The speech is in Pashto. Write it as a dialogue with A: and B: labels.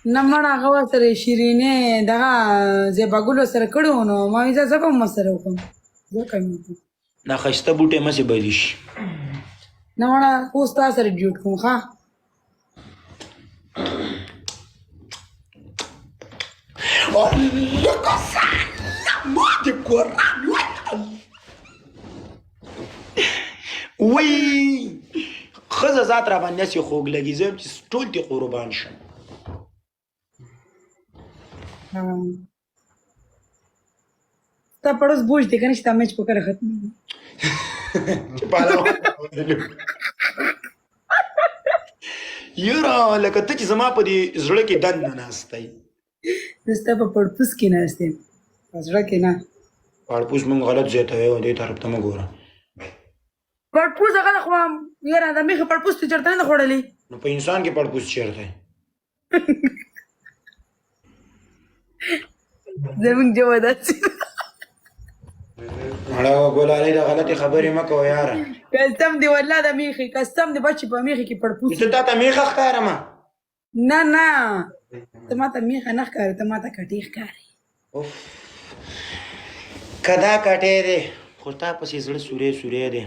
A: نه مړه هغه سره شیرینې دغه زیباګلو سره کړي وو نو ما وایي زه کوم سره وکړم ځکه مې وکړو.
B: دا ښایسته بوټی مسې بدي شي.
A: نه مړه اوس تا سره ډیوټ کوم ښه
B: وی ښځه ذات را باندې هسې خوږ لګي زه چې ټول دې قربان شم.
A: ستا پړوس بوج دی که نه چې تا میچ په کله ختم
B: چې پهلوان یاره لکه ته چې زما په دې زړه کې دننه ناستی.
A: زه ستا په پړپوس کې ناست یم په زړه کې نه.
B: پاړپوس مونږ غلط ځای ته وایو دې طرف ته مه ګوره.
A: پړپوس هغه نه خورم یاره د میخې پړپوس ته چېرته نه ده خوړلي.
B: نو په انسان کې پاړپوس چېرته
A: زموږ جوه داسې ده.
B: مړه ګلالۍ د غلطې خبرې مه کوه یاره.
A: قسم دی والله د میخې قسم دی بچې په میخې کې پړپوس.
B: زه تا ته میخه ښکارمه.
A: نه نه ته ما ته میخه نه ښکارې ته ما ته کټې ښکارې.
B: که دا کټی دی خو تا پسې زړه سوری سوری دی.